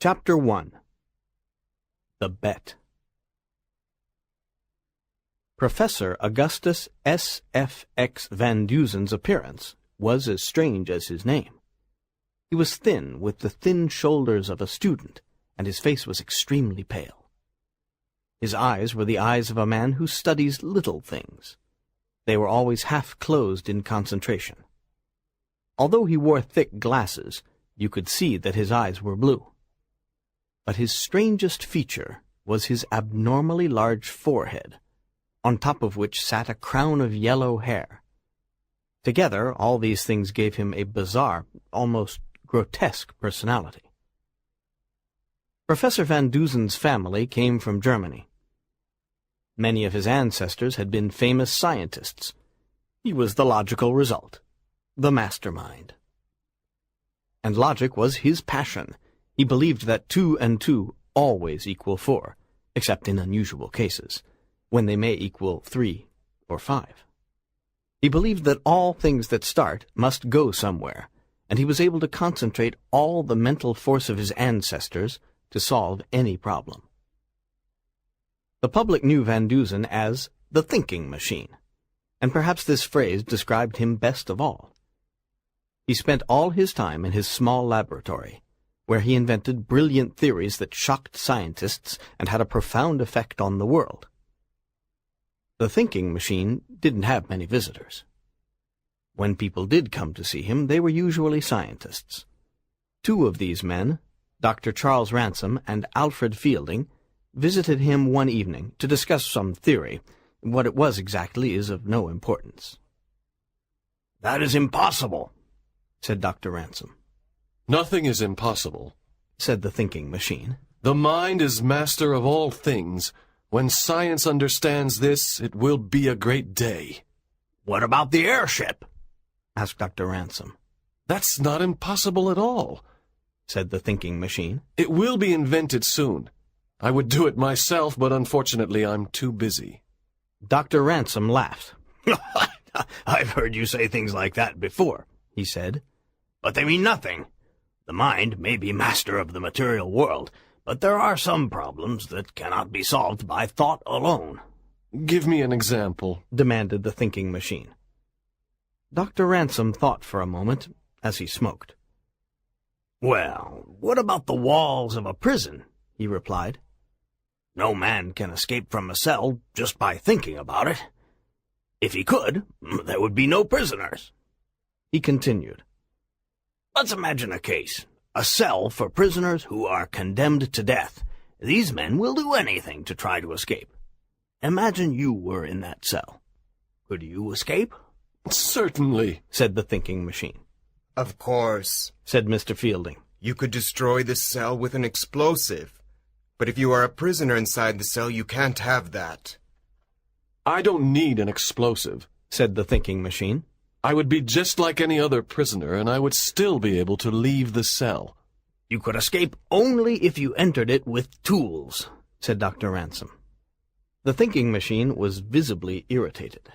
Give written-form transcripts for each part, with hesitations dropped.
Chapter 1. The Bet. Professor Augustus S. F. X. Van Duzen's appearance was as strange as his name. He was thin, with the thin shoulders of a student, and his face was extremely pale. His eyes were the eyes of a man who studies little things. They were always half-closed in concentration. Although he wore thick glasses, you could see that his eyes were blue. But his strangest feature was his abnormally large forehead, on top of which sat a crown of yellow hair. Together, all these things gave him a bizarre, almost grotesque personality. Professor Van Duzen's family came from Germany. Many of his ancestors had been famous scientists. He was the logical result, the mastermind. And logic was his passion. He believed that 2 and 2 always equal 4, except in unusual cases, when they may equal 3 or 5. He believed that all things that start must go somewhere, and he was able to concentrate all the mental force of his ancestors to solve any problem. The public knew Van Duzen as the thinking machine, and perhaps this phrase described him best of all. He spent all his time in his small laboratory, where he invented brilliant theories that shocked scientists and had a profound effect on the world. The thinking machine didn't have many visitors. When people did come to see him, they were usually scientists. 2 of these men, Dr. Charles Ransom and Alfred Fielding, visited him one evening to discuss some theory. What it was exactly is of no importance. "That is impossible," said Dr. Ransom. "Nothing is impossible," said the thinking machine. "The mind is master of all things. When science understands this, it will be a great day." "What about the airship?" asked Dr. Ransom. "That's not impossible at all," said the thinking machine. "It will be invented soon. I would do it myself, but unfortunately I'm too busy." Dr. Ransom laughed. "I've heard you say things like that before," he said. "But they mean nothing. The mind may be master of the material world, but there are some problems that cannot be solved by thought alone." "Give me an example," demanded the thinking machine. Dr. Ransom thought for a moment as he smoked. "Well, what about the walls of a prison?" he replied. "No man can escape from a cell just by thinking about it. If he could, there would be no prisoners." He continued, "Let's imagine a case. A cell for prisoners who are condemned to death. These men will do anything to try to escape. Imagine you were in that cell. Could you escape?" "Certainly," said the thinking machine. "Of course," said Mr. Fielding. "You could destroy the cell with an explosive. But if you are a prisoner inside the cell, you can't have that." "I don't need an explosive," said the thinking machine. "I would be just like any other prisoner, and I would still be able to leave the cell." "You could escape only if you entered it with tools," said Dr. Ransom. The thinking machine was visibly irritated.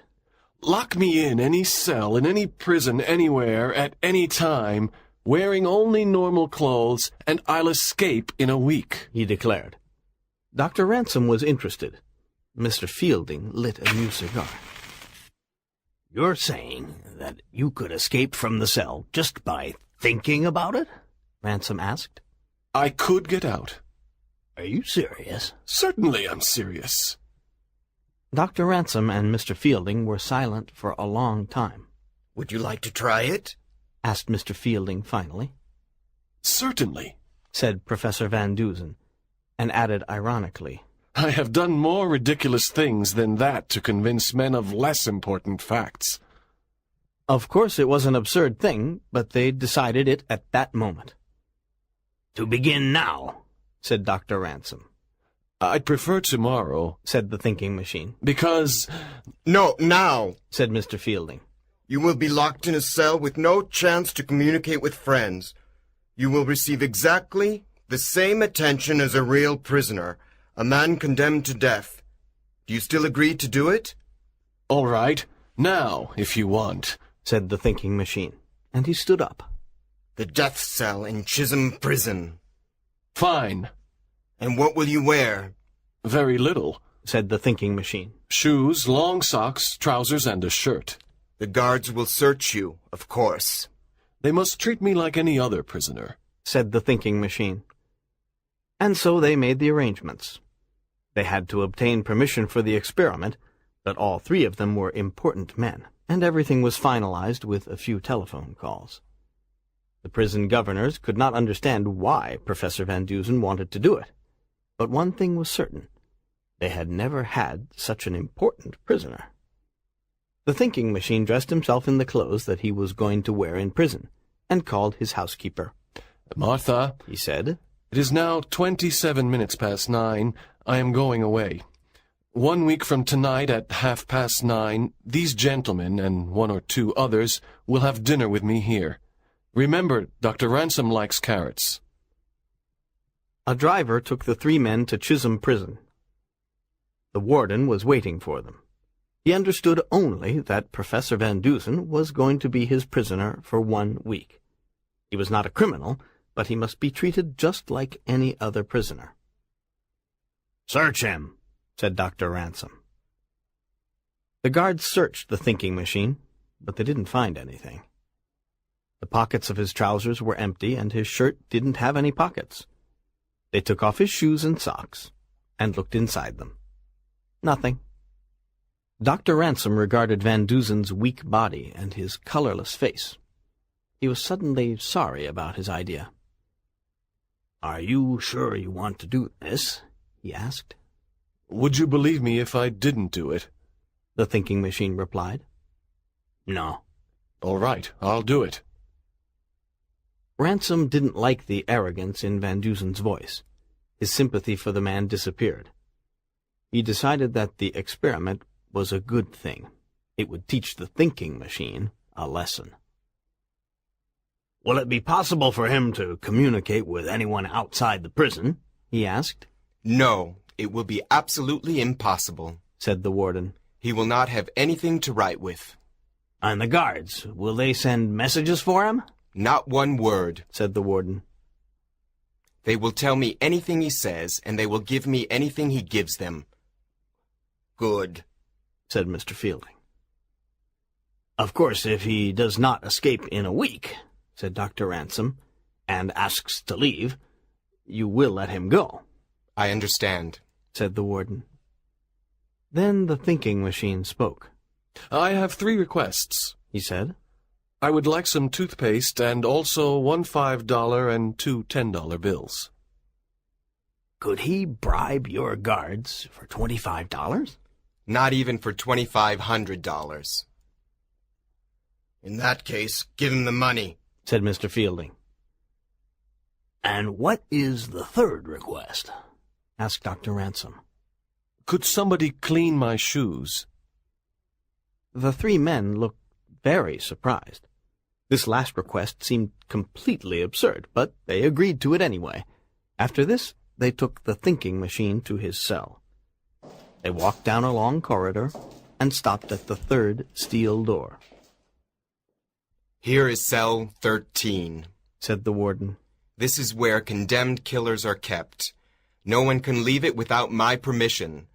"Lock me in any cell, in any prison, anywhere, at any time, wearing only normal clothes, and I'll escape in a week," he declared. Dr. Ransom was interested. Mr. Fielding lit a new cigar. "You're saying that you could escape from the cell just by thinking about it?" Ransom asked. "I could get out." "Are you serious?" "Certainly I'm serious." Dr. Ransom and Mr. Fielding were silent for a long time. "Would you like to try it?" asked Mr. Fielding finally. "Certainly," said Professor Van Duzen, and added ironically, "I have done more ridiculous things than that to convince men of less important facts." Of course it was an absurd thing, but they decided it at that moment. "To begin now," said Dr. Ransom. "I'd prefer tomorrow," said the thinking machine. "Because—" "No, now!" said Mr. Fielding. "You will be locked in a cell with no chance to communicate with friends. You will receive exactly the same attention as a real prisoner, a man condemned to death. Do you still agree to do it?" "All right, now, if you want," said the thinking machine, and he stood up. "The death cell in Chisholm Prison." Fine. And what will you wear? Very little. Said the thinking machine. Shoes, long socks, trousers, and a shirt. The guards will search you, of course. They must treat me like any other prisoner. Said the thinking machine. And so they made the arrangements. They had to obtain permission for the experiment, but all three of them were important men, and everything was finalized with a few telephone calls. The prison governors could not understand why Professor Van Dusen wanted to do it, but one thing was certain. They had never had such an important prisoner. The thinking machine dressed himself in the clothes that he was going to wear in prison, and called his housekeeper. Martha, He said, it is now 27 minutes past 9. I am going away. 1 week from tonight at 9:30, these gentlemen and 1 or 2 others will have dinner with me here. Remember, Dr. Ransom likes carrots. A driver took the 3 men to Chisholm Prison. The warden was waiting for them. He understood only that Professor Van Dusen was going to be his prisoner for 1 week. He was not a criminal, but he must be treated just like any other prisoner. "Search him," said Dr. Ransom. The guards searched the thinking machine, but they didn't find anything. The pockets of his trousers were empty, and his shirt didn't have any pockets. They took off his shoes and socks, and looked inside them. Nothing. Dr. Ransom regarded Van Dusen's weak body and his colorless face. He was suddenly sorry about his idea. "Are you sure you want to do this?" he asked. Would you believe me if I didn't do it? The thinking machine replied. "No." All right, I'll do it. Ransom didn't like the arrogance in Van Dusen's voice. His sympathy for the man disappeared. He decided that the experiment was a good thing. It would teach the thinking machine a lesson. "Will it be possible for him to communicate with anyone outside the prison?" he asked. No, it will be absolutely impossible, said the warden. He will not have anything to write with. "And the guards, will they send messages for him?" Not one word, said the warden. They will tell me anything he says, and they will give me anything he gives them. Good, said Mr. Fielding. "Of course, if he does not escape in a week," said Dr. Ransom, "and asks to leave, you will let him go." I understand, said the warden. Then the thinking machine spoke. I have 3 requests, he said. I would like some toothpaste and also 1 $5 and 2 $10 bills. Could he bribe your guards for $25? Not even for $2,500. In that case, give him the money, said Mr. Fielding. "And what is the 3rd request?" asked Dr. Ransom. Could somebody clean my shoes? The 3 men looked very surprised. This last request seemed completely absurd, but they agreed to it anyway. After this, they took the thinking machine to his cell. They walked down a long corridor and stopped at the 3rd steel door. Here is cell 13, said the warden. This is where condemned killers are kept. No one can leave it without my permission.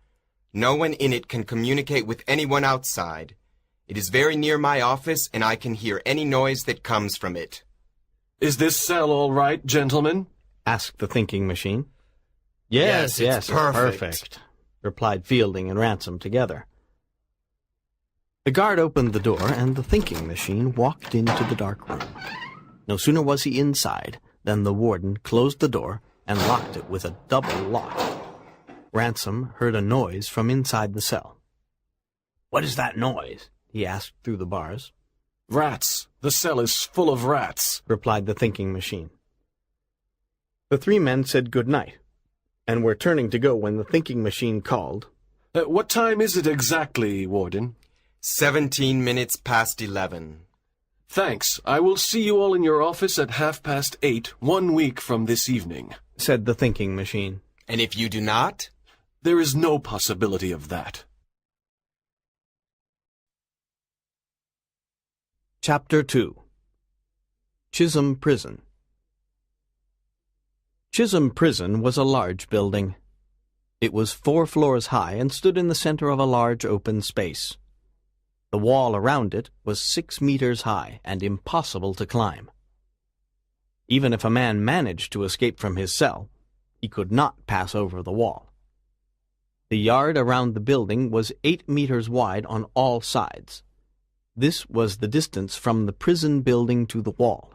No one in it can communicate with anyone outside. It is very near my office, and I can hear any noise that comes from it. Is this cell all right, gentlemen? asked the thinking machine. Yes, Yes, it's perfect, replied Fielding and Ransom together. The guard opened the door, and the thinking machine walked into the dark room. No sooner was he inside than the warden closed the door and locked it with a double lock. Ransom heard a noise from inside the cell. "What is that noise?" he asked through the bars. Rats. The cell is full of rats, replied the thinking machine. The 3 men said good night, and were turning to go when the thinking machine called. What time is it exactly, Warden? 17 minutes past 11. Thanks. I will see you all in your office at 8:30, 1 week from this evening, said the thinking machine. And if you do not? There is no possibility of that. Chapter 2. Chisholm Prison. Chisholm Prison was a large building. It was 4 floors high and stood in the center of a large open space. The wall around it was 6 meters high and impossible to climb. Even if a man managed to escape from his cell, he could not pass over the wall. The yard around the building was 8 meters wide on all sides. This was the distance from the prison building to the wall.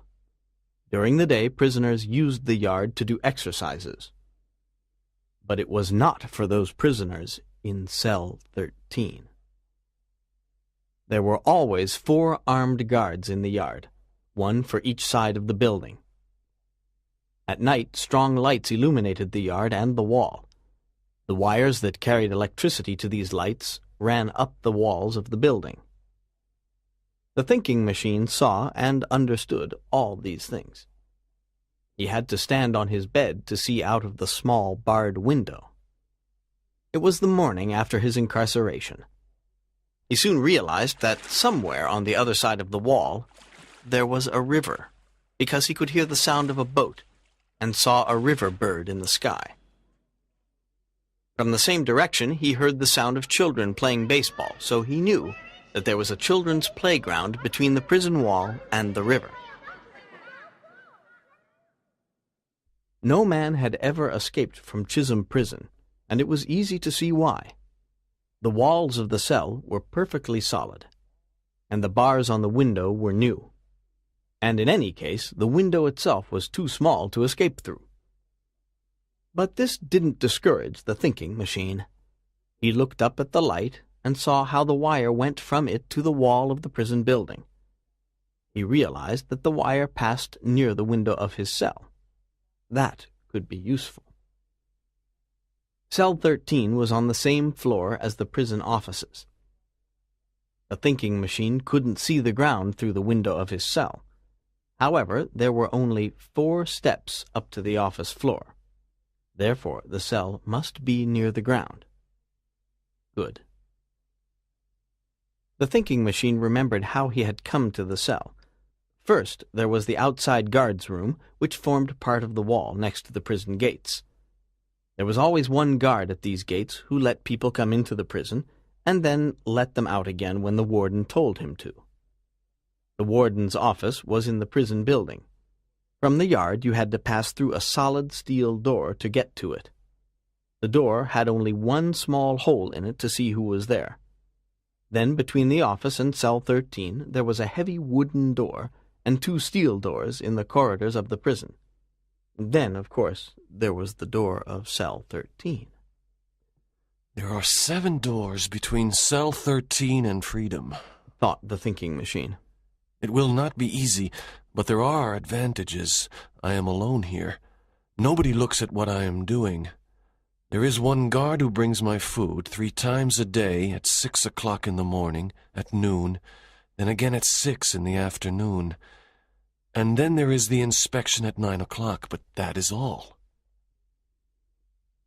During the day, prisoners used the yard to do exercises. But it was not for those prisoners in cell 13. There were always 4 armed guards in the yard, 1 for each side of the building. At night, strong lights illuminated the yard and the wall. The wires that carried electricity to these lights ran up the walls of the building. The thinking machine saw and understood all these things. He had to stand on his bed to see out of the small barred window. It was the morning after his incarceration. He soon realized that somewhere on the other side of the wall there was a river, because he could hear the sound of a boat and saw a river bird in the sky. From the same direction he heard the sound of children playing baseball, so he knew that there was a children's playground between the prison wall and the river. No man had ever escaped from Chisholm Prison, and it was easy to see why. The walls of the cell were perfectly solid, and the bars on the window were new. And in any case, the window itself was too small to escape through. But this didn't discourage the thinking machine. He looked up at the light and saw how the wire went from it to the wall of the prison building. He realized that the wire passed near the window of his cell. That could be useful. Cell 13 was on the same floor as the prison offices. The thinking machine couldn't see the ground through the window of his cell. However, there were only 4 steps up to the office floor. Therefore, the cell must be near the ground. Good. The thinking machine remembered how he had come to the cell. First, there was the outside guards' room, which formed part of the wall next to the prison gates. There was always one guard at these gates who let people come into the prison and then let them out again when the warden told him to. The warden's office was in the prison building. From the yard you had to pass through a solid steel door to get to it. The door had only one small hole in it to see who was there. Then between the office and cell 13 there was a heavy wooden door and 2 steel doors in the corridors of the prison. Then, of course, there was the door of cell 13. There are 7 doors between cell 13 and freedom, thought the thinking machine. It will not be easy, but there are advantages. I am alone here. Nobody looks at what I am doing. There is one guard who brings my food 3 times a day at 6 o'clock in the morning, at noon, then again at 6 in the afternoon. And then there is the inspection at 9 o'clock, but that is all.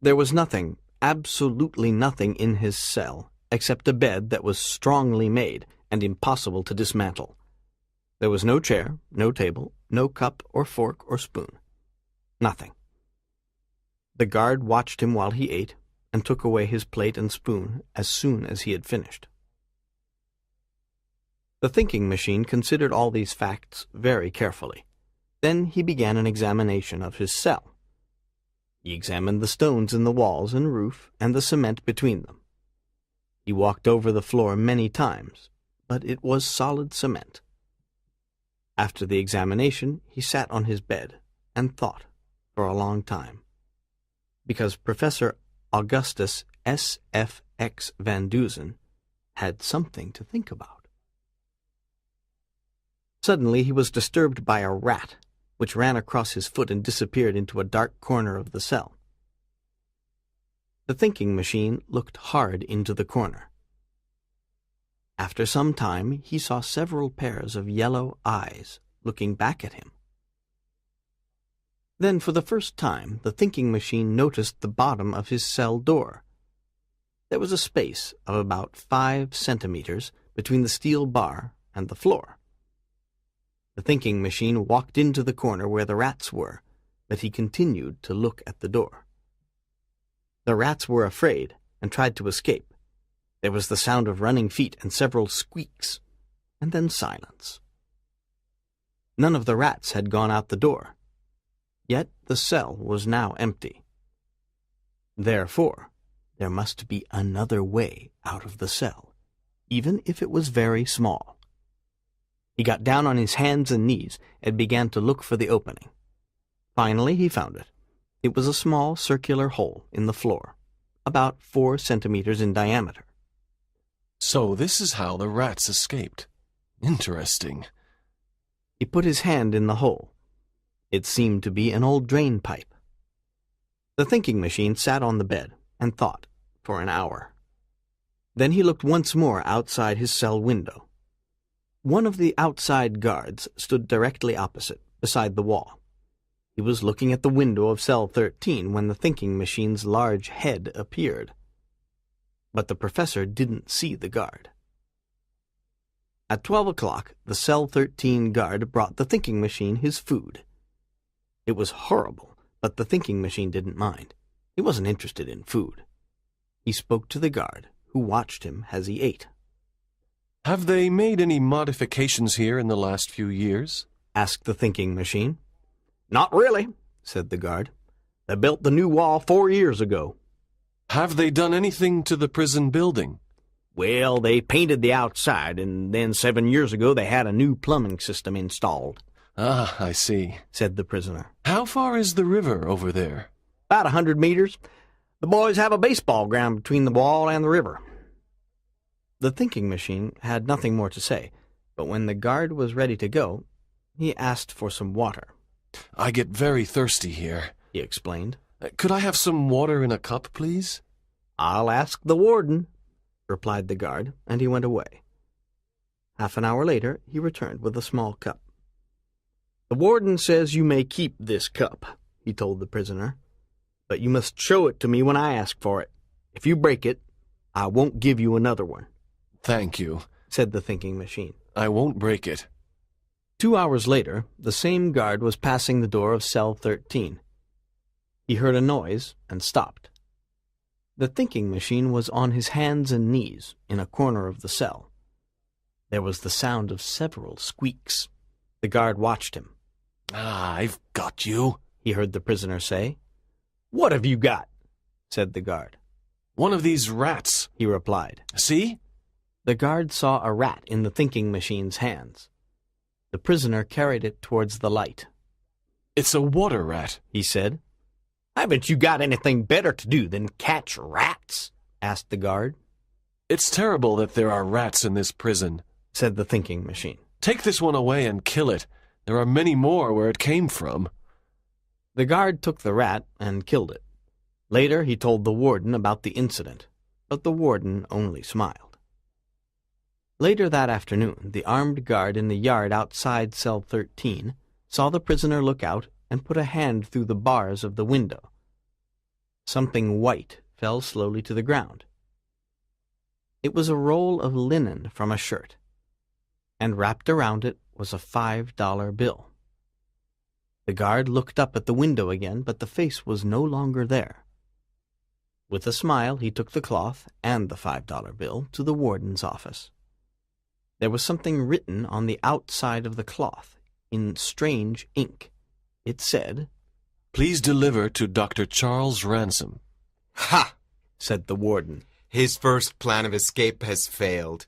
There was nothing, absolutely nothing in his cell, except a bed that was strongly made and impossible to dismantle. There was no chair, no table, no cup or fork or spoon. Nothing. The guard watched him while he ate and took away his plate and spoon as soon as he had finished. The thinking machine considered all these facts very carefully. Then he began an examination of his cell. He examined the stones in the walls and roof and the cement between them. He walked over the floor many times, but it was solid cement. After the examination, he sat on his bed and thought for a long time, because Professor Augustus S.F.X. Van Dusen had something to think about. Suddenly he was disturbed by a rat, which ran across his foot and disappeared into a dark corner of the cell. The thinking machine looked hard into the corner. After some time, he saw several pairs of yellow eyes looking back at him. Then, for the first time, the thinking machine noticed the bottom of his cell door. There was a space of about 5 centimeters between the steel bar and the floor. The thinking machine walked into the corner where the rats were, but he continued to look at the door. The rats were afraid and tried to escape. There was the sound of running feet and several squeaks, and then silence. None of the rats had gone out the door, yet the cell was now empty. Therefore, there must be another way out of the cell, even if it was very small. He got down on his hands and knees and began to look for the opening. Finally, he found it. It was a small circular hole in the floor, about 4 centimeters in diameter. So this is how the rats escaped. Interesting. He put his hand in the hole. It seemed to be an old drain pipe. The thinking machine sat on the bed and thought for an hour. Then he looked once more outside his cell window. One of the outside guards stood directly opposite, beside the wall. He was looking at the window of cell 13 when the thinking machine's large head appeared. But the professor didn't see the guard. At 12 o'clock, the cell 13 guard brought the thinking machine his food. It was horrible, but the thinking machine didn't mind. He wasn't interested in food. He spoke to the guard, who watched him as he ate. Have they made any modifications here in the last few years? Asked the thinking machine. Not really, said the guard. They built the new wall 4 years ago. Have they done anything to the prison building? Well, they painted the outside, and then 7 years ago they had a new plumbing system installed. Ah, I see, said the prisoner. How far is the river over there? About 100 meters. The boys have a baseball ground between the wall and the river. The thinking machine had nothing more to say, but when the guard was ready to go, he asked for some water. I get very thirsty here, he explained. Could I have some water in a cup, please? I'll ask the warden, replied the guard, and he went away. Half an hour later, he returned with a small cup. The warden says you may keep this cup, he told the prisoner, but you must show it to me when I ask for it. If you break it, I won't give you another one. Thank you, said the thinking machine. I won't break it. 2 hours later, the same guard was passing the door of cell 13. He heard a noise and stopped. The thinking machine was on his hands and knees in a corner of the cell. There was the sound of several squeaks. The guard watched him. Ah, I've got you, he heard the prisoner say. What have you got? Said the guard. One of these rats, he replied. See? The guard saw a rat in the thinking machine's hands. The prisoner carried it towards the light. It's a water rat, he said. Haven't you got anything better to do than catch rats? Asked the guard. It's terrible that there are rats in this prison, said the thinking machine. Take this one away and kill it. There are many more where it came from. The guard took the rat and killed it. Later he told the warden about the incident, but the warden only smiled. Later that afternoon, the armed guard in the yard outside cell 13 saw the prisoner look out and put a hand through the bars of the window. Something white fell slowly to the ground. It was a roll of linen from a shirt, and wrapped around it was a $5 bill. The guard looked up at the window again, but the face was no longer there. With a smile, he took the cloth and the $5 bill to the warden's office. There was something written on the outside of the cloth in strange ink. It said, Please deliver to Dr. Charles Ransom. Ha! said the warden. His first plan of escape has failed.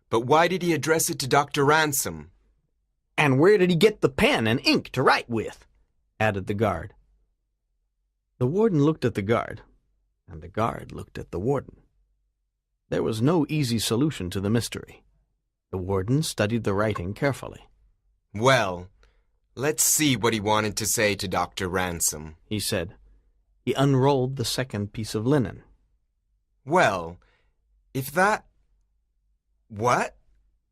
But why did he address it to Dr. Ransom? And where did he get the pen and ink to write with? Added the guard. The warden looked at the guard, and the guard looked at the warden. There was no easy solution to the mystery. The warden studied the writing carefully. Well, let's see what he wanted to say to Dr. Ransom, he said. He unrolled the second piece of linen. Well, if that... What?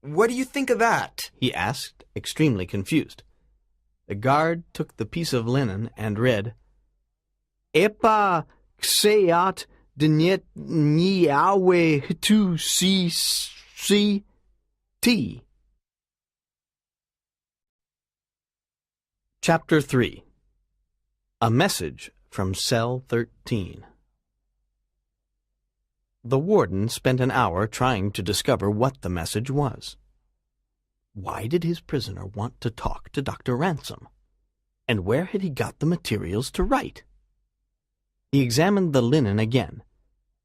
What do you think of that? He asked, extremely confused. The guard took the piece of linen and read, Epa xeat dnet niawe tu si T. Chapter 3. A message from Cell 13. The warden spent an hour trying to discover what the message was. Why did his prisoner want to talk to Dr. Ransom? And where had he got the materials to write? He examined the linen again.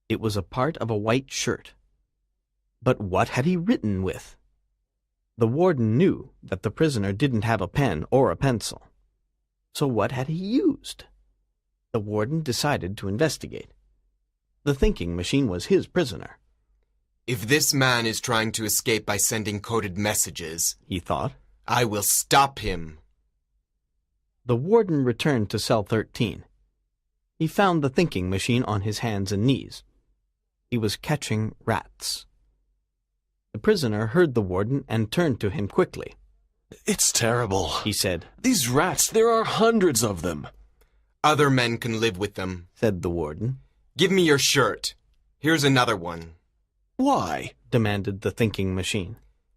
It was a part of a white shirt. But what had he written with? The warden knew that the prisoner didn't have a pen or a pencil. So what had he used? The warden decided to investigate. The thinking machine was his prisoner. If this man is trying to escape by sending coded messages, he thought, I will stop him. The warden returned to Cell 13. He found the thinking machine on his hands and knees. He was catching rats. The prisoner heard the warden and turned to him quickly. It's terrible, he said. These rats, there are hundreds of them. Other men can live with them, said the warden. Give me your shirt. Here's another one. Why? Demanded the thinking machine.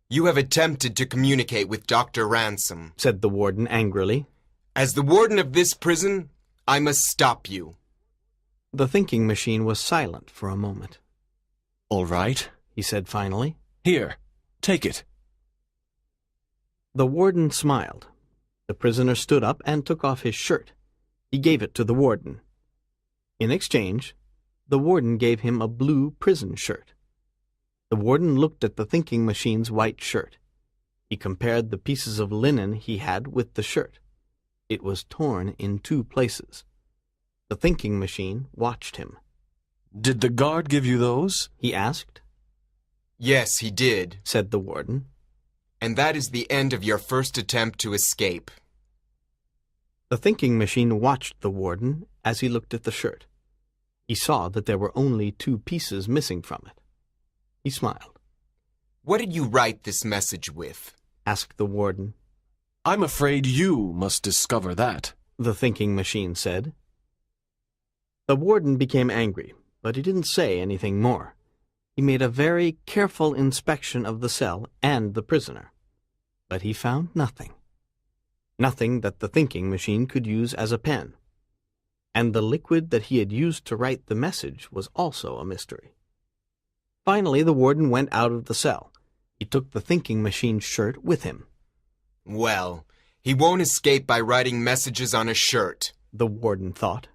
You have attempted to communicate with Dr. Ransom, said the warden angrily. As the warden of this prison, I must stop you. The thinking machine was silent for a moment. All right, he said finally. Here, take it. The warden smiled. The prisoner stood up and took off his shirt. He gave it to the warden. In exchange, the warden gave him a blue prison shirt. The warden looked at the thinking machine's white shirt. He compared the pieces of linen he had with the shirt. It was torn in 2 places. The thinking machine watched him. Did the guard give you those? He asked. Yes, he did, said the warden. And that is the end of your first attempt to escape. The thinking machine watched the warden as he looked at the shirt. He saw that there were only 2 pieces missing from it. He smiled. What did you write this message with? Asked the warden. I'm afraid you must discover that, the thinking machine said. The warden became angry, but he didn't say anything more. He made a very careful inspection of the cell and the prisoner. But he found nothing. Nothing that the thinking machine could use as a pen. And the liquid that he had used to write the message was also a mystery. Finally, the warden went out of the cell. He took the thinking machine's shirt with him. Well, he won't escape by writing messages on a shirt, the warden thought.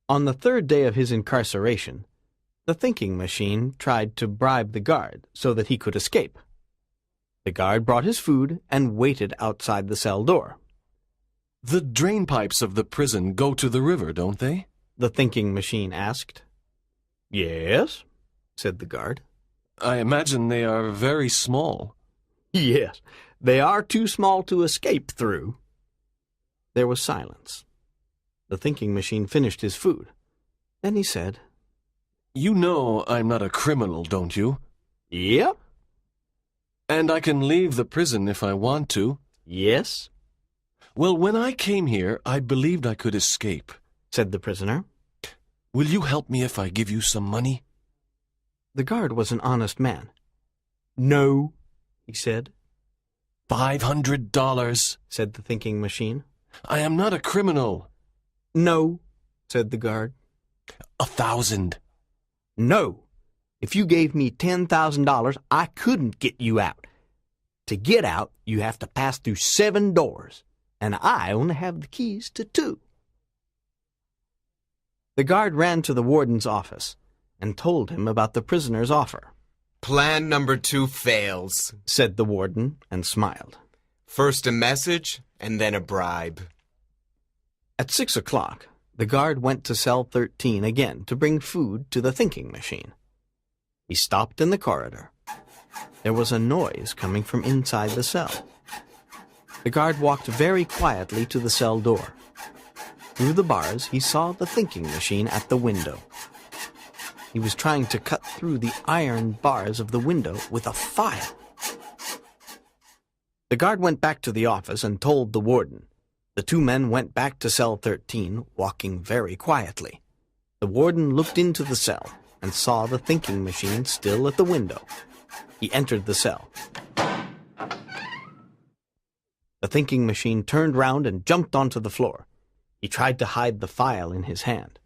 On the 3rd day of his incarceration, the thinking machine tried to bribe the guard so that he could escape. The guard brought his food and waited outside the cell door. The drain pipes of the prison go to the river, don't they? The thinking machine asked. Yes, said the guard. I imagine they are very small. Yes, they are too small to escape through. There was silence. The thinking machine finished his food. Then he said, You know I'm not a criminal, don't you? Yep. And I can leave the prison if I want to. Yes. Well, when I came here, I believed I could escape, said the prisoner. Will you help me if I give you some money? The guard was an honest man. No, he said. $500, said the thinking machine. I am not a criminal. No, said the guard. 1,000. No. If you gave me $10,000, I couldn't get you out. To get out, you have to pass through 7 doors, and I only have the keys to 2. The guard ran to the warden's office and told him about the prisoner's offer. Plan number 2 fails, said the warden and smiled. First a message, and then a bribe. At 6 o'clock, the guard went to Cell 13 again to bring food to the thinking machine. He stopped in the corridor. There was a noise coming from inside the cell. The guard walked very quietly to the cell door. Through the bars, he saw the thinking machine at the window. He was trying to cut through the iron bars of the window with a file. The guard went back to the office and told the warden. The 2 men went back to Cell 13, walking very quietly. The warden looked into the cell and saw the thinking machine still at the window. He entered the cell. The thinking machine turned round and jumped onto the floor. He tried to hide the file in his hand.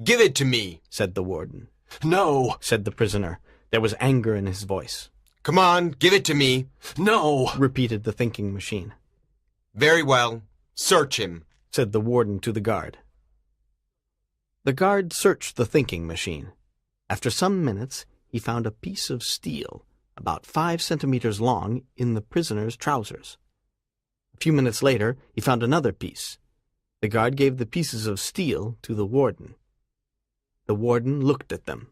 "Give it to me," said the warden. No! Said the prisoner. There was anger in his voice. "Come on, give it to me." No! Repeated the thinking machine. "Very well. Search him," said the warden to the guard. The guard searched the thinking machine. After some minutes, he found a piece of steel, about 5 centimeters long, in the prisoner's trousers. A few minutes later, he found another piece. The guard gave the pieces of steel to the warden. The warden looked at them.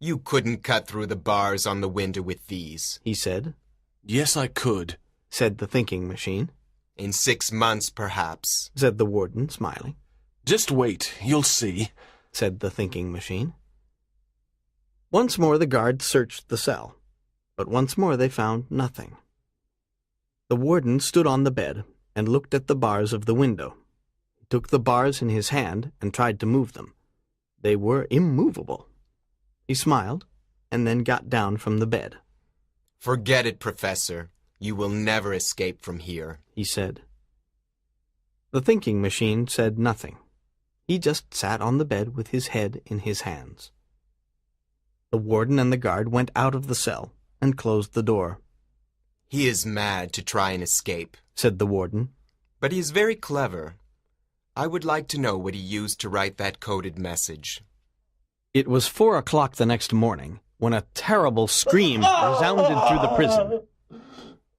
"You couldn't cut through the bars on the window with these," he said. Yes, I could, said the thinking machine. "In 6 months, perhaps," said the warden, smiling. Just wait, you'll see, said the thinking machine. Once more the guard searched the cell, but once more they found nothing. The warden stood on the bed and looked at the bars of the window. He took the bars in his hand and tried to move them. They were immovable. He smiled and then got down from the bed. "Forget it, Professor. You will never escape from here," he said. The thinking machine said nothing. He just sat on the bed with his head in his hands. The warden and the guard went out of the cell and closed the door. "He is mad to try and escape," said the warden. "but he is very clever. I would like to know what he used to write that coded message." It was 4 o'clock the next morning when a terrible scream resounded through the prison.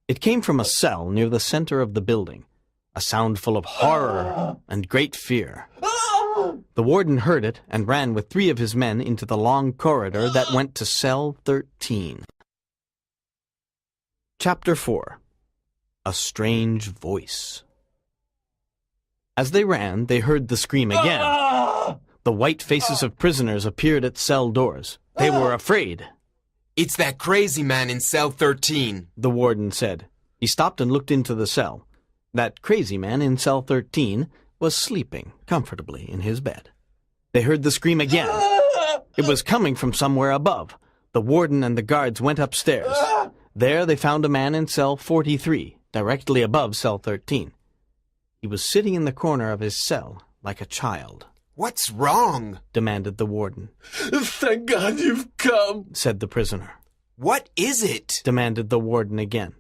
It came from a cell near the center of the building, a sound full of horror and great fear. The warden heard it and ran with 3 of his men into the long corridor that went to cell 13. Chapter 4. A Strange Voice. As they ran, they heard the scream again. The white faces of prisoners appeared at cell doors. They were afraid. "It's that crazy man in cell 13, the warden said. He stopped and looked into the cell. That crazy man in cell 13 was sleeping comfortably in his bed. They heard the scream again. It was coming from somewhere above. The warden and the guards went upstairs. There they found a man in cell 43, directly above cell 13. He was sitting in the corner of his cell like a child. "What's wrong?" demanded the warden. Thank God you've come, said the prisoner. "What is it?" demanded the warden again.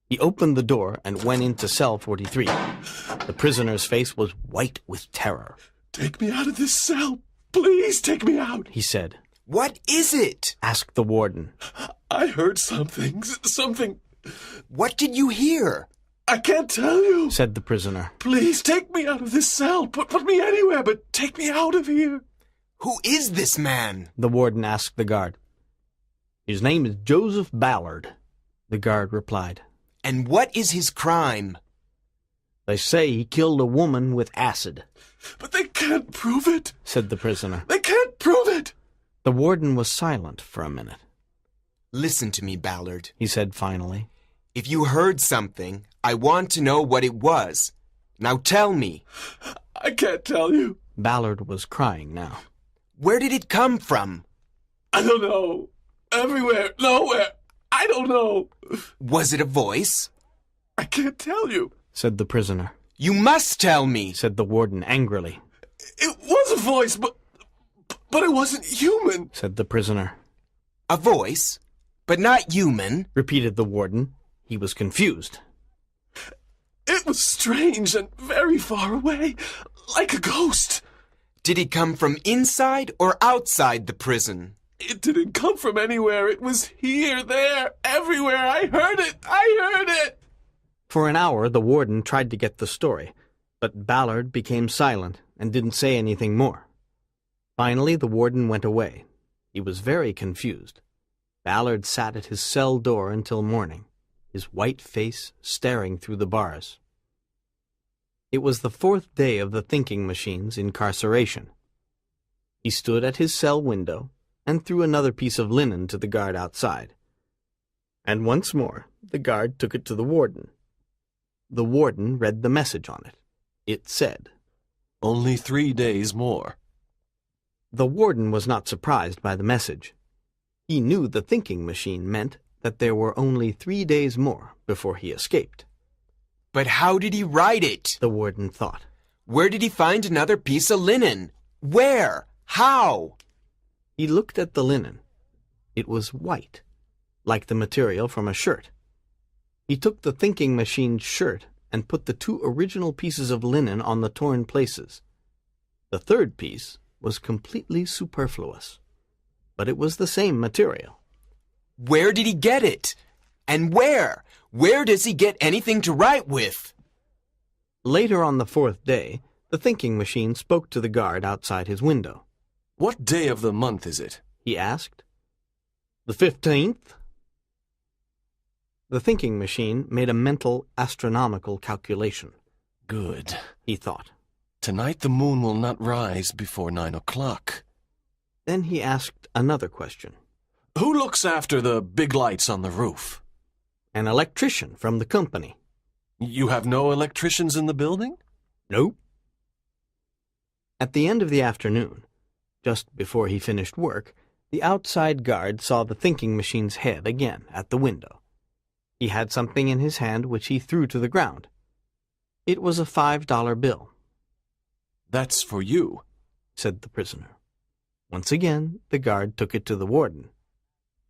He opened the door and went into cell 43. The prisoner's face was white with terror. Take me out of this cell. Please take me out, he said. "What is it?" asked the warden. I heard something. "What did you hear?" I can't tell you, said the prisoner. Please take me out of this cell. Put me anywhere, but take me out of here. "Who is this man?" the warden asked the guard. His name is Joseph Ballard, the guard replied. "And what is his crime?" They say he killed a woman with acid. But they can't prove it, said the prisoner. They can't prove it. The warden was silent for a minute. "Listen to me, Ballard," he said finally. "If you heard something, I want to know what it was. Now tell me." I can't tell you. Ballard was crying now. "Where did it come from?" I don't know. Everywhere, nowhere. I don't know. "Was it a voice?" I can't tell you, said the prisoner. "You must tell me," said the warden angrily. It was a voice, but it wasn't human, said the prisoner. "A voice, but not human," repeated the warden. He was confused. It was strange and very far away, like a ghost. "Did it come from inside or outside the prison?" It didn't come from anywhere. It was here, there, everywhere. I heard it. For an hour, the warden tried to get the story, but Ballard became silent and didn't say anything more. Finally, the warden went away. He was very confused. Ballard sat at his cell door until morning, his white face staring through the bars. It was the 4th day of the thinking machine's incarceration. He stood at his cell window and threw another piece of linen to the guard outside. And once more, the guard took it to the warden. The warden read the message on it. It said, Only 3 days more. The warden was not surprised by the message. He knew the thinking machine meant that there were only 3 days more before he escaped. "But how did he write it?" The warden thought. Where did he find another piece of linen? Where? How? He looked at the linen. It was white, like the material from a shirt. He took the thinking machine's shirt and put the two original pieces of linen on the torn places. The third piece was completely superfluous, but it was the same material. Where did he get it? And where? Where does he get anything to write with? Later on the fourth day, the thinking machine spoke to the guard outside his window. What day of the month is it? He asked. The 15th. The thinking machine made a mental astronomical calculation. Good, he thought. Tonight the moon will not rise before 9 o'clock. Then he asked another question. Who looks after the big lights on the roof? An electrician from the company. You have no electricians in the building? Nope. At the end of the afternoon, just before he finished work, the outside guard saw the thinking machine's head again at the window. He had something in his hand which he threw to the ground. It was a $5 bill. That's for you, said the prisoner. Once again, the guard took it to the warden.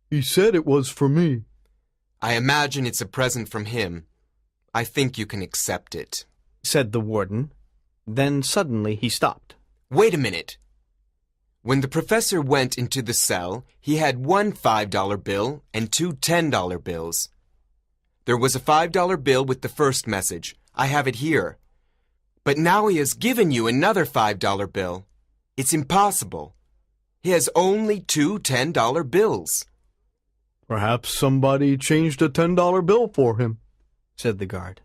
He said it was for me. I imagine it's a present from him. I think you can accept it, said the warden. Then suddenly he stopped. Wait a minute. When the professor went into the cell, he had one $5 bill and two $10 bills. There was a $5 bill with the first message. I have it here. But now he has given you another $5 bill. It's impossible. He has only two $10 bills. Perhaps somebody changed a $10 bill for him, said the guard.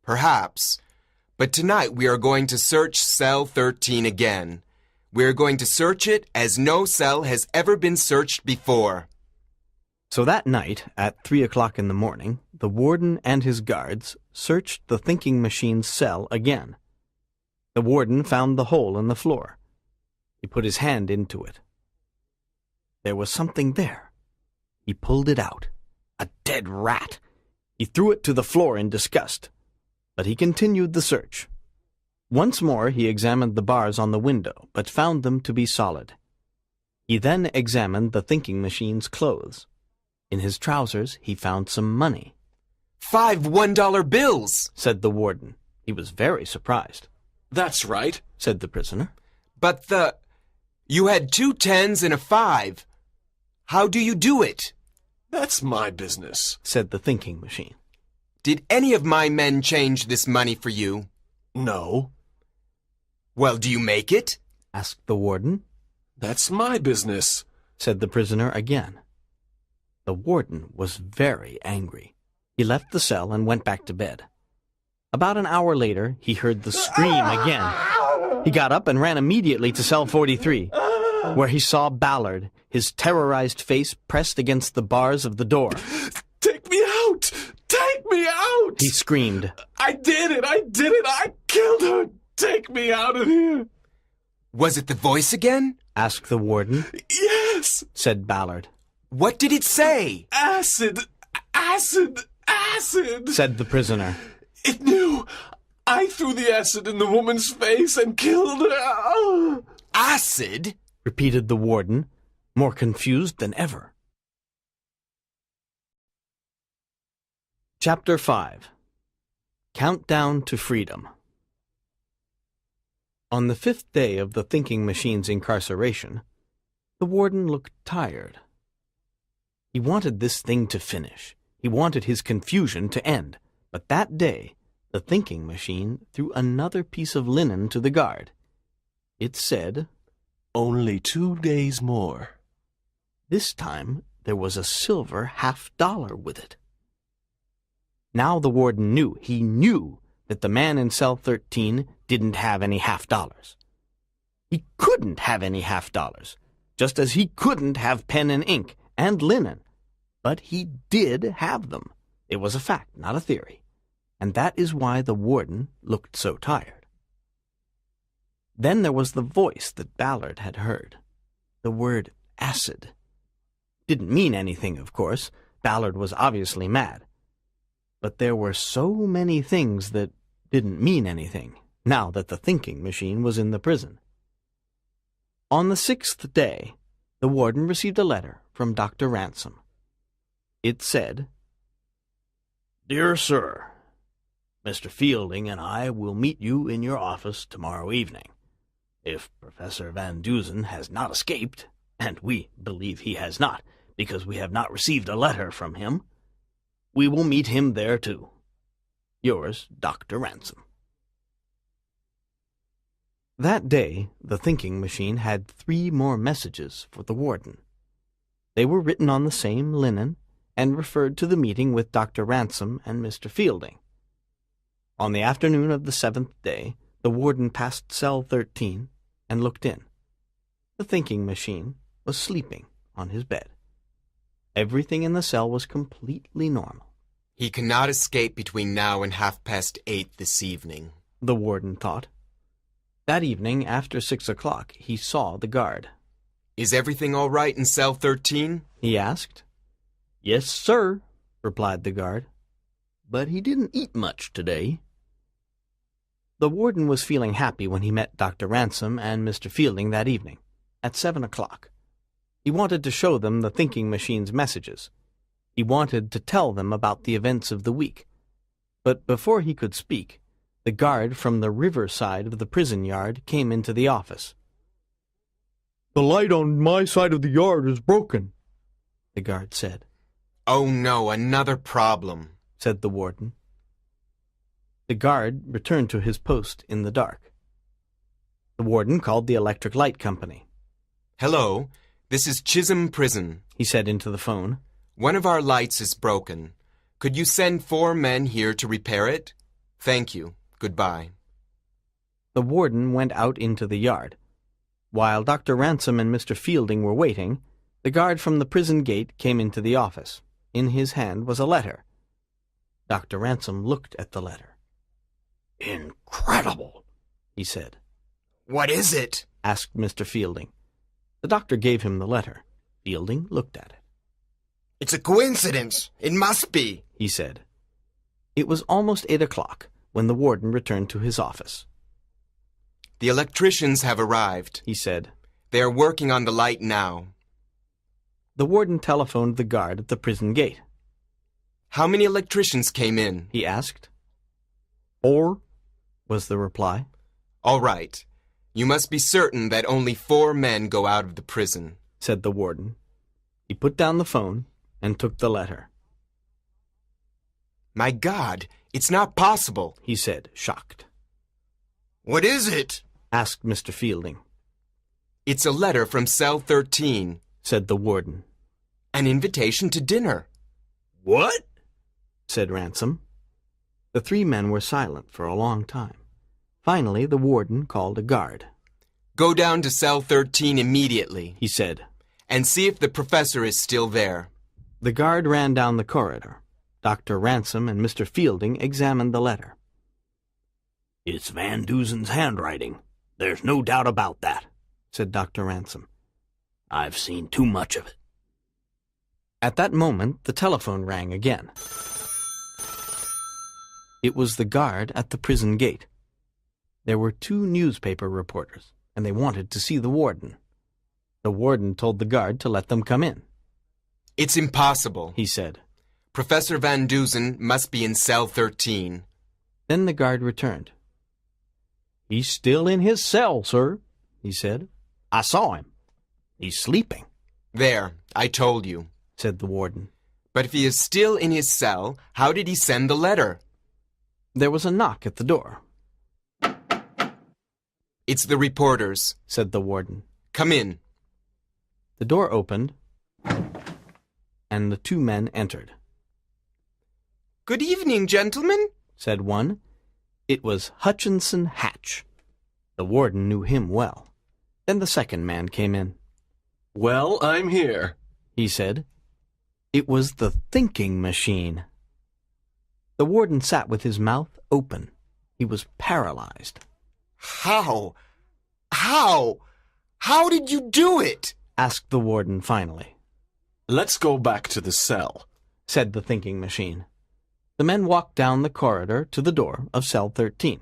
Perhaps. But tonight we are going to search cell 13 again. We are going to search it as no cell has ever been searched before. So that night, at 3 o'clock in the morning, the warden and his guards searched the thinking machine's cell again. The warden found the hole in the floor. He put his hand into it. There was something there. He pulled it out. A dead rat. He threw it to the floor in disgust. But he continued the search. Once more he examined the bars on the window, but found them to be solid. He then examined the thinking machine's clothes. In his trousers he found some money. 5 $1 bills, said the warden. He was very surprised. That's right, said the prisoner. But you had 2 10s and a 5. How do you do it? That's my business, said the thinking machine. Did any of my men change this money for you? No. Well, do you make it? asked the warden. That's my business, said the prisoner again. The warden was very angry. He left the cell and went back to bed. About an hour later, he heard the scream again. He got up and ran immediately to cell 43, where he saw Ballard, his terrorized face pressed against the bars of the door. Take me out! Take me out! He screamed. I did it! I killed her! Take me out of here! Was it the voice again? asked the warden. Yes, said Ballard. What did it say? Acid! Acid! Acid! said the prisoner. It knew! I threw the acid in the woman's face and killed her! Acid? repeated the warden, more confused than ever. Chapter 5. Countdown to Freedom. On the 5th day of the thinking machine's incarceration, the warden looked tired. He wanted this thing to finish. He wanted his confusion to end. But that day, the thinking machine threw another piece of linen to the guard. It said, Only 2 days more. This time, there was a silver $50 with it. Now the warden knew, he knew, that the man in cell 13 didn't have any $50. He couldn't have any $50, just as he couldn't have pen and ink and linen. But he did have them. It was a fact, not a theory. And that is why the warden looked so tired. Then there was the voice that Ballard had heard. The word acid. Didn't mean anything, of course. Ballard was obviously mad. But there were so many things that didn't mean anything. now that the thinking machine was in the prison. On the 6th day, the warden received a letter from Dr. Ransom. It said, "Dear Sir, Mr. Fielding and I will meet you in your office tomorrow evening. If Professor Van Dusen has not escaped, and we believe he has not, because we have not received a letter from him, we will meet him there too. Yours, Dr. Ransom." That day, the thinking machine had 3 more messages for the warden. They were written on the same linen and referred to the meeting with Dr. Ransom and Mr. Fielding. On the afternoon of the 7th day, the warden passed cell 13 and looked in. The thinking machine was sleeping on his bed. Everything in the cell was completely normal. He cannot escape between now and 8:30 this evening, the warden thought. That evening, after 6 o'clock, he saw the guard. Is everything all right in cell 13? He asked. Yes, sir, replied the guard. But he didn't eat much today. The warden was feeling happy when he met Dr. Ransom and Mr. Fielding that evening, at 7 o'clock. He wanted to show them the thinking machine's messages. He wanted to tell them about the events of the week. But before he could speak, the guard from the river side of the prison yard came into the office. "The light on my side of the yard is broken," the guard said. "Oh no, another problem," said the warden. The guard returned to his post in the dark. The warden called the electric light company. "Hello, this is Chisholm Prison," he said into the phone. "One of our lights is broken. Could you send 4 men here to repair it? Thank you. Goodbye." The warden went out into the yard. While Dr. Ransom and Mr. Fielding were waiting, the guard from the prison gate came into the office. In his hand was a letter. Dr. Ransom looked at the letter. "Incredible," he said. "What is it?" asked Mr. Fielding. The doctor gave him the letter. Fielding looked at it. "It's a coincidence. It must be," he said. It was almost 8 o'clock when the warden returned to his office. "The electricians have arrived," he said. "They are working on the light now." The warden telephoned the guard at the prison gate. "How many electricians came in?" he asked. 4, was the reply. "All right. You must be certain that only 4 men go out of the prison," said the warden. He put down the phone and took the letter. "My God, it's not possible," he said, shocked. "What is it?" asked Mr. Fielding. "It's a letter from cell 13, said the warden. An invitation to dinner." "What?" said Ransom. The 3 men were silent for a long time. Finally, the warden called a guard. "Go down to cell 13 immediately," he said, "and see if the professor is still there." The guard ran down the corridor. Dr. Ransom and Mr. Fielding examined the letter. "It's Van Dusen's handwriting. There's no doubt about that," said Dr. Ransom. "I've seen too much of it." At that moment, the telephone rang again. It was the guard at the prison gate. There were 2 newspaper reporters, and they wanted to see the warden. The warden told the guard to let them come in. "It's impossible," he said. "Professor Van Dusen must be in cell 13. Then the guard returned. "He's still in his cell, sir," he said. "I saw him. He's sleeping." "There, I told you," said the warden. "But if he is still in his cell, how did he send the letter?" There was a knock at the door. "It's the reporters," said the warden. "Come in." The door opened, and the 2 men entered. "Good evening, gentlemen," said one. It was Hutchinson Hatch. The warden knew him well. Then the second man came in. "Well, I'm here," he said. It was the thinking machine. The warden sat with his mouth open. He was paralyzed. How did you do it?" asked the warden finally. "Let's go back to the cell," said the thinking machine. The men walked down the corridor to the door of cell 13.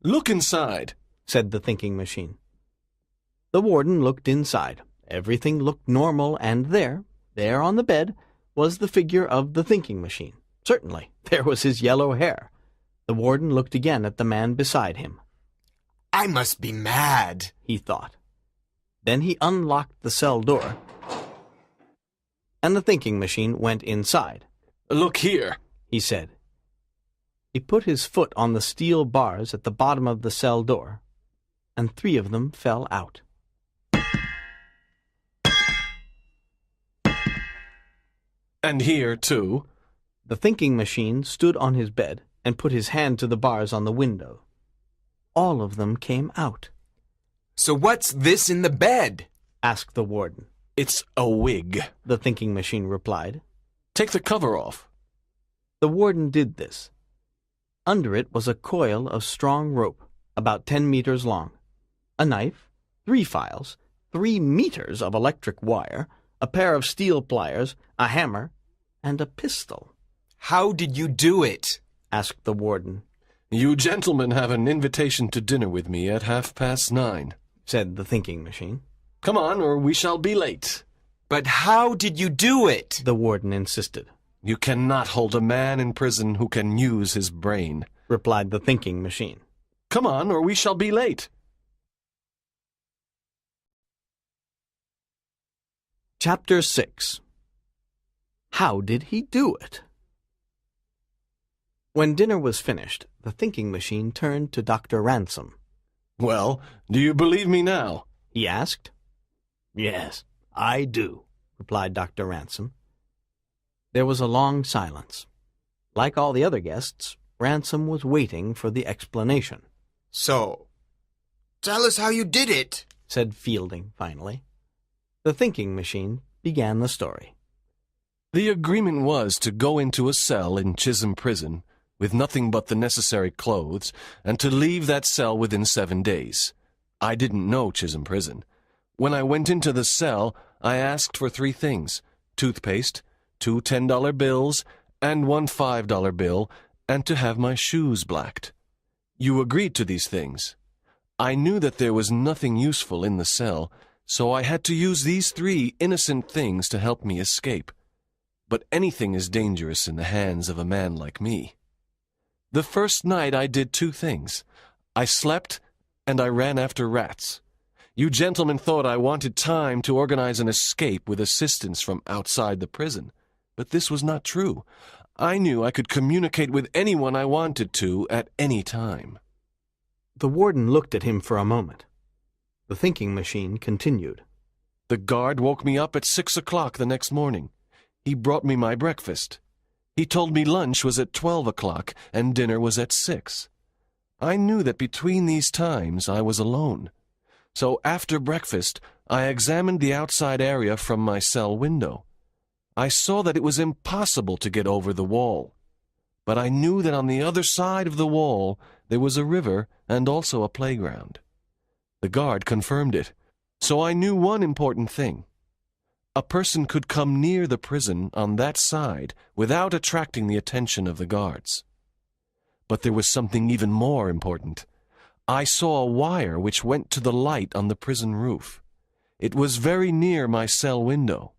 Look inside, said the thinking machine. The warden looked inside. Everything looked normal, and there on the bed, was the figure of the thinking machine. Certainly, there was his yellow hair. The warden looked again at the man beside him. I must be mad, he thought. Then he unlocked the cell door, and the thinking machine went inside. Look here, he said. He put his foot on the steel bars at the bottom of the cell door, and 3 of them fell out. And here, too. The thinking machine stood on his bed and put his hand to the bars on the window. All of them came out. So what's this in the bed? Asked the warden. It's a wig, the thinking machine replied. Take the cover off. The warden did this. Under it was a coil of strong rope, about 10 meters long, a knife, 3 files, 3 meters of electric wire, a pair of steel pliers, a hammer, and a pistol. How did you do it? Asked the warden. You gentlemen have an invitation to dinner with me at 9:30, said the thinking machine. Come on, or we shall be late. But how did you do it? The warden insisted. You cannot hold a man in prison who can use his brain, replied the thinking machine. Come on, or we shall be late. Chapter 6. How did he do it? When dinner was finished, the thinking machine turned to Dr. Ransom. Well, do you believe me now? He asked. Yes, I do, replied Dr. Ransom. There was a long silence. Like all the other guests, Ransom was waiting for the explanation. So, tell us how you did it, said Fielding finally. The thinking machine began the story. The agreement was to go into a cell in Chisholm Prison with nothing but the necessary clothes and to leave that cell within 7 days. I didn't know Chisholm Prison. When I went into the cell, I asked for 3 things: toothpaste, 2 $10 bills, and 1 $5 bill, and to have my shoes blacked. You agreed to these things. I knew that there was nothing useful in the cell, so I had to use these 3 innocent things to help me escape. But anything is dangerous in the hands of a man like me. The first night I did 2 things. I slept and I ran after rats. You gentlemen thought I wanted time to organize an escape with assistance from outside the prison. But this was not true. I knew I could communicate with anyone I wanted to at any time. The warden looked at him for a moment. The thinking machine continued. The guard woke me up at 6 o'clock the next morning. He brought me my breakfast. He told me lunch was at 12 o'clock and dinner was at 6. I knew that between these times I was alone. So after breakfast, I examined the outside area from my cell window. I saw that it was impossible to get over the wall. But I knew that on the other side of the wall there was a river and also a playground. The guard confirmed it. So I knew one important thing. A person could come near the prison on that side without attracting the attention of the guards. But there was something even more important. I saw a wire which went to the light on the prison roof. It was very near my cell window.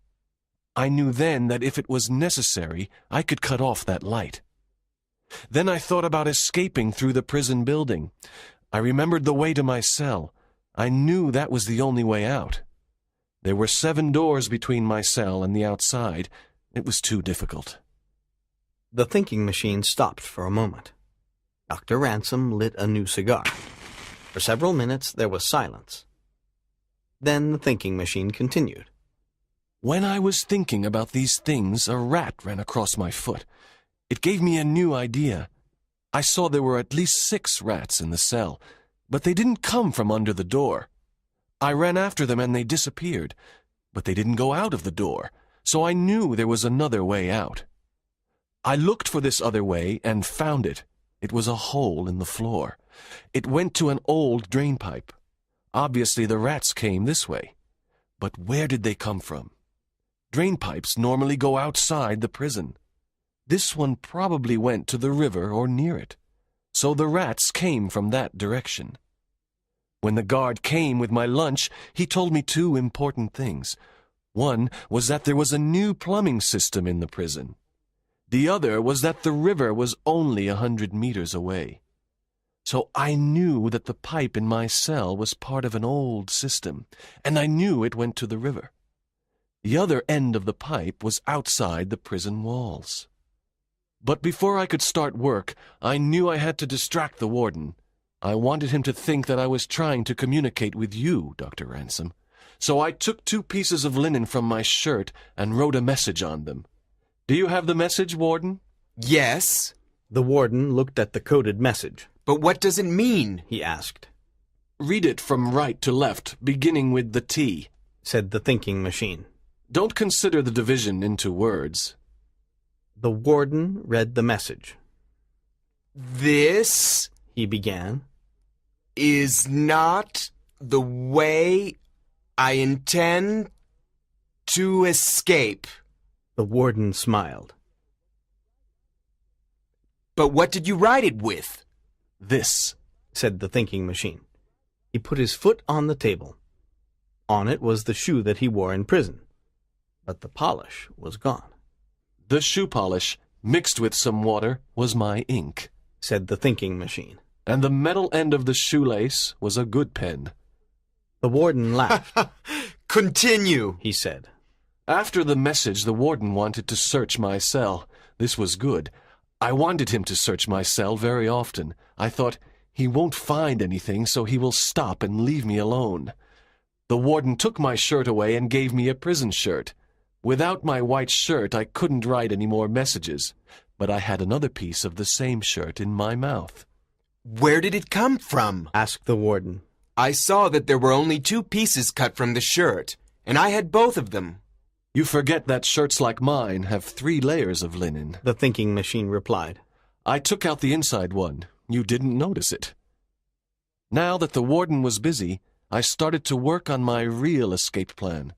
I knew then that if it was necessary, I could cut off that light. Then I thought about escaping through the prison building. I remembered the way to my cell. I knew that was the only way out. There were 7 doors between my cell and the outside. It was too difficult. The thinking machine stopped for a moment. Dr. Ransom lit a new cigar. For several minutes there was silence. Then the thinking machine continued. When I was thinking about these things, a rat ran across my foot. It gave me a new idea. I saw there were at least 6 rats in the cell, but they didn't come from under the door. I ran after them and they disappeared, but they didn't go out of the door, so I knew there was another way out. I looked for this other way and found it. It was a hole in the floor. It went to an old drain pipe. Obviously the rats came this way. But where did they come from? Drain pipes normally go outside the prison. This one probably went to the river or near it. so the rats came from that direction. When the guard came with my lunch, he told me two important things. One was that there was a new plumbing system in the prison. The other was that the river was only 100 meters away. So I knew that the pipe in my cell was part of an old system, and I knew it went to the river. The other end of the pipe was outside the prison walls. But before I could start work, I knew I had to distract the warden. I wanted him to think that I was trying to communicate with you, Dr. Ransom. So I took 2 pieces of linen from my shirt and wrote a message on them. Do you have the message, Warden? Yes. The warden looked at the coded message. But what does it mean? He asked. Read it from right to left, beginning with the T, said the thinking machine. Don't consider the division into words. The warden read the message. This, he began, is not the way I intend to escape. The warden smiled. But what did you write it with? This, said the thinking machine. He put his foot on the table. On it was the shoe that he wore in prison, but the polish was gone. The shoe polish, mixed with some water, was my ink, said the thinking machine. And the metal end of the shoelace was a good pen. The warden laughed. Continue, he said. After the message, the warden wanted to search my cell. This was good. I wanted him to search my cell very often. I thought, he won't find anything, so he will stop and leave me alone. The warden took my shirt away and gave me a prison shirt. Without my white shirt, I couldn't write any more messages, but I had another piece of the same shirt in my mouth. Where did it come from? Asked the warden. I saw that there were only 2 pieces cut from the shirt, and I had both of them. You forget that shirts like mine have 3 layers of linen, the thinking machine replied. I took out the inside one. You didn't notice it. Now that the warden was busy, I started to work on my real escape plan.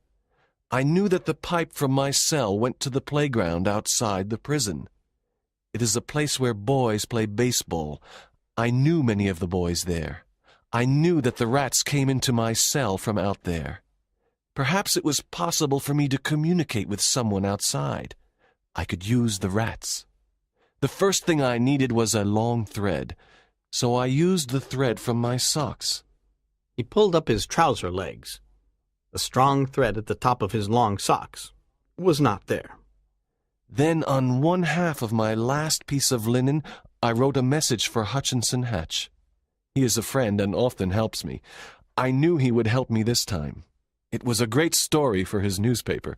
I knew that the pipe from my cell went to the playground outside the prison. It is a place where boys play baseball. I knew many of the boys there. I knew that the rats came into my cell from out there. Perhaps it was possible for me to communicate with someone outside. I could use the rats. The first thing I needed was a long thread, so I used the thread from my socks. He pulled up his trouser legs. The strong thread at the top of his long socks was not there. Then on 1/2 of my last piece of linen, I wrote a message for Hutchinson Hatch. He is a friend and often helps me. I knew he would help me this time. It was a great story for his newspaper.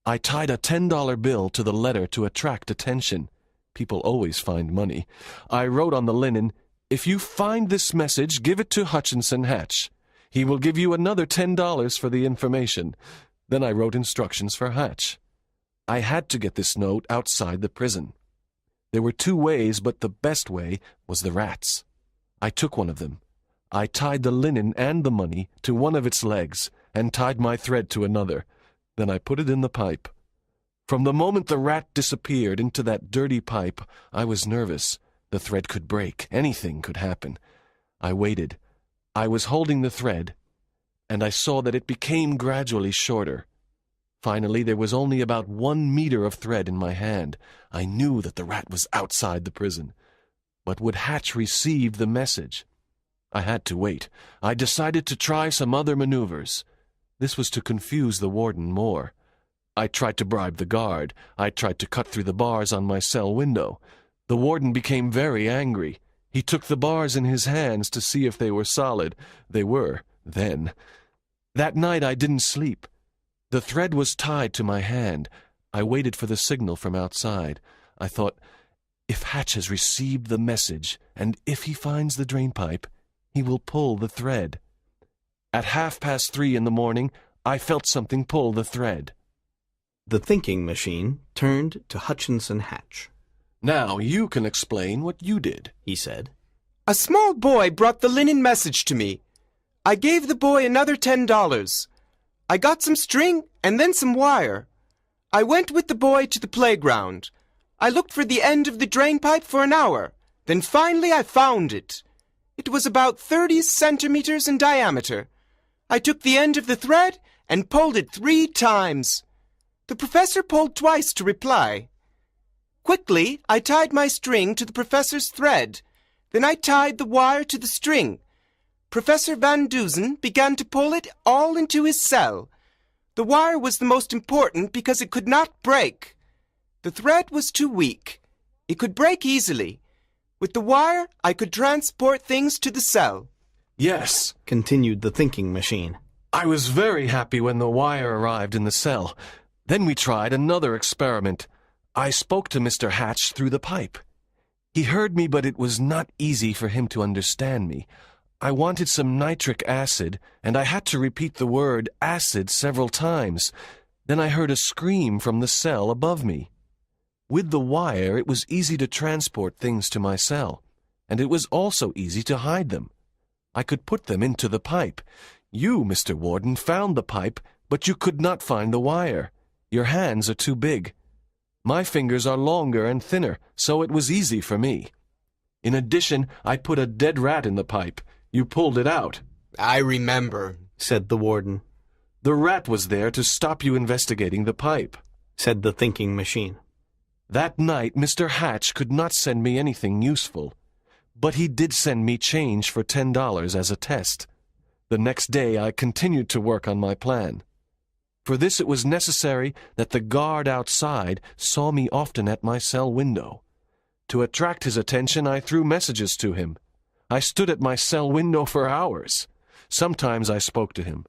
I tied a $10 bill to the letter to attract attention. People always find money. I wrote on the linen, "If you find this message, give it to Hutchinson Hatch. He will give you another $10 for the information." Then I wrote instructions for Hatch. I had to get this note outside the prison. There were 2 ways, but the best way was the rats. I took one of them. I tied the linen and the money to one of its legs and tied my thread to another. Then I put it in the pipe. From the moment the rat disappeared into that dirty pipe, I was nervous. The thread could break. Anything could happen. I waited. I was holding the thread, and I saw that it became gradually shorter. Finally, there was only about 1 meter of thread in my hand. I knew that the rat was outside the prison. But would Hatch receive the message? I had to wait. I decided to try some other maneuvers. This was to confuse the warden more. I tried to bribe the guard. I tried to cut through the bars on my cell window. The warden became very angry. He took the bars in his hands to see if they were solid. They were, then. That night I didn't sleep. The thread was tied to my hand. I waited for the signal from outside. I thought, if Hatch has received the message, and if he finds the drainpipe, he will pull the thread. At 3:30 in the morning, I felt something pull the thread. The thinking machine turned to Hutchinson Hatch. "Now you can explain what you did," he said. A small boy brought the linen message to me. I gave the boy another $10. I got some string and then some wire. I went with the boy to the playground. I looked for the end of the drain pipe for an hour. Then finally I found it. It was about 30 centimeters in diameter. I took the end of the thread and pulled it 3 times. The professor pulled twice to reply. Quickly, I tied my string to the professor's thread. Then I tied the wire to the string. Professor Van Dusen began to pull it all into his cell. The wire was the most important because it could not break. The thread was too weak. It could break easily. With the wire, I could transport things to the cell. Yes, continued the thinking machine. I was very happy when the wire arrived in the cell. Then we tried another experiment. I spoke to Mr. Hatch through the pipe. He heard me, but it was not easy for him to understand me. I wanted some nitric acid, and I had to repeat the word acid several times. Then I heard a scream from the cell above me. With the wire, it was easy to transport things to my cell, and it was also easy to hide them. I could put them into the pipe. You, Mr. Warden, found the pipe, but you could not find the wire. Your hands are too big. My fingers are longer and thinner, so it was easy for me. In addition, I put a dead rat in the pipe. You pulled it out. I remember, said the warden. The rat was there to stop you investigating the pipe, said the thinking machine. That night, Mr. Hatch could not send me anything useful, but he did send me change for $10 as a test. The next day, I continued to work on my plan. For this, it was necessary that the guard outside saw me often at my cell window. To attract his attention, I threw messages to him. I stood at my cell window for hours. Sometimes I spoke to him.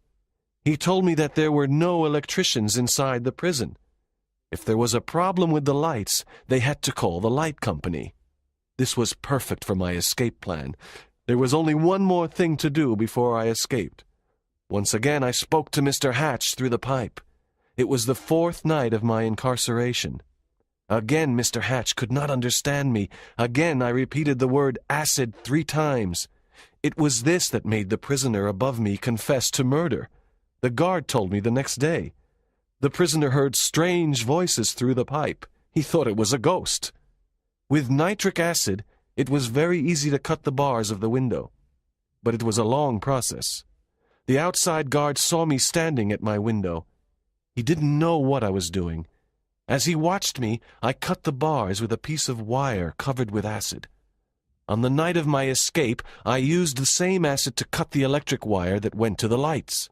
He told me that there were no electricians inside the prison. If there was a problem with the lights, they had to call the light company. This was perfect for my escape plan. There was only one more thing to do before I escaped. Once again, I spoke to Mr. Hatch through the pipe. It was the 4th night of my incarceration. Again, Mr. Hatch could not understand me. Again, I repeated the word acid 3 times. It was this that made the prisoner above me confess to murder. The guard told me the next day. The prisoner heard strange voices through the pipe. He thought it was a ghost. With nitric acid, it was very easy to cut the bars of the window. But it was a long process. The outside guard saw me standing at my window. He didn't know what I was doing. As he watched me, I cut the bars with a piece of wire covered with acid. On the night of my escape, I used the same acid to cut the electric wire that went to the lights.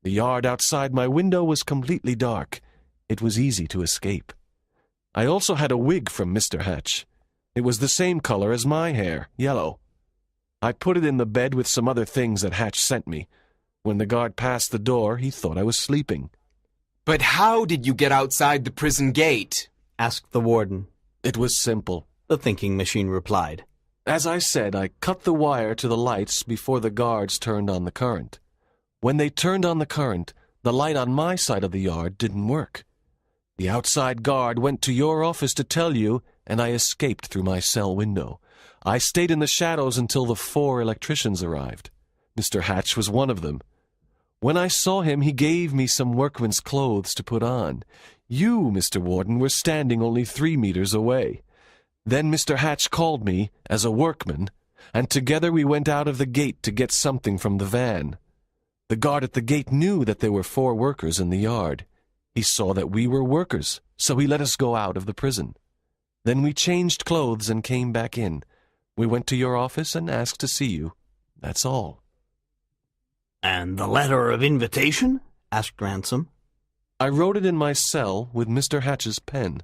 The yard outside my window was completely dark. It was easy to escape. I also had a wig from Mr. Hatch. It was the same color as my hair, yellow. I put it in the bed with some other things that Hatch sent me. When the guard passed the door, he thought I was sleeping. But how did you get outside the prison gate? Asked the warden. It was simple, the thinking machine replied. As I said, I cut the wire to the lights before the guards turned on the current. When they turned on the current, the light on my side of the yard didn't work. The outside guard went to your office to tell you, and I escaped through my cell window. I stayed in the shadows until the 4 electricians arrived. Mr. Hatch was one of them. When I saw him, he gave me some workman's clothes to put on. You, Mr. Warden, were standing only 3 meters away. Then Mr. Hatch called me as a workman, and together we went out of the gate to get something from the van. The guard at the gate knew that there were 4 workers in the yard. He saw that we were workers, so he let us go out of the prison. Then we changed clothes and came back in. We went to your office and asked to see you. That's all. And the letter of invitation? Asked Ransom. I wrote it in my cell with Mr. Hatch's pen,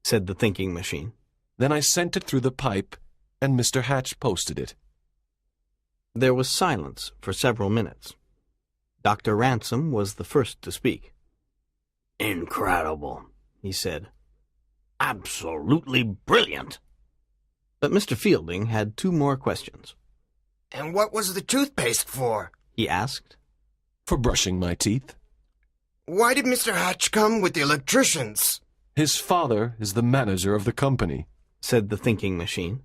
said the thinking machine. Then I sent it through the pipe, and Mr. Hatch posted it. There was silence for several minutes. Dr. Ransom was the first to speak. Incredible, he said. Absolutely brilliant. But Mr. Fielding had 2 more questions. And what was the toothpaste for? He asked. For brushing my teeth. Why did Mr. Hatch come with the electricians? His father is the manager of the company, said the thinking machine.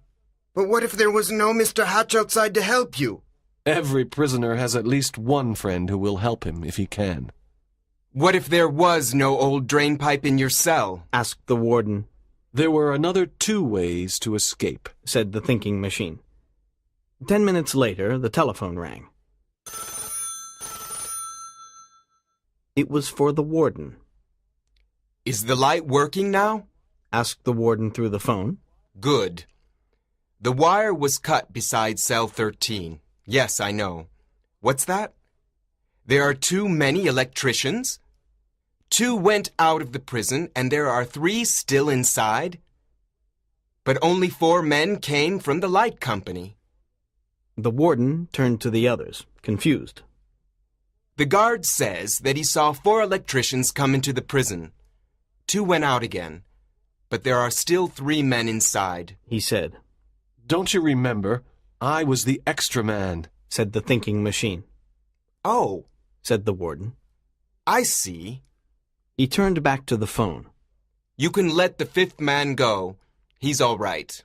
But what if there was no Mr. Hatch outside to help you? Every prisoner has at least one friend who will help him if he can. What if there was no old drain pipe in your cell? Asked the warden. There were another 2 ways to escape, said the thinking machine. 10 minutes later, the telephone rang. It was for the warden. Is the light working now? Asked the warden through the phone. Good. The wire was cut beside cell 13. Yes, I know. What's that? There are too many electricians? 2 went out of the prison and there are 3 still inside? But only 4 men came from the light company. The warden turned to the others, confused. The guard says that he saw 4 electricians come into the prison. 2 went out again, but there are still 3 men inside, he said. Don't you remember? I was the extra man, said the thinking machine. Oh, said the warden. I see. He turned back to the phone. You can let the 5th man go. He's all right.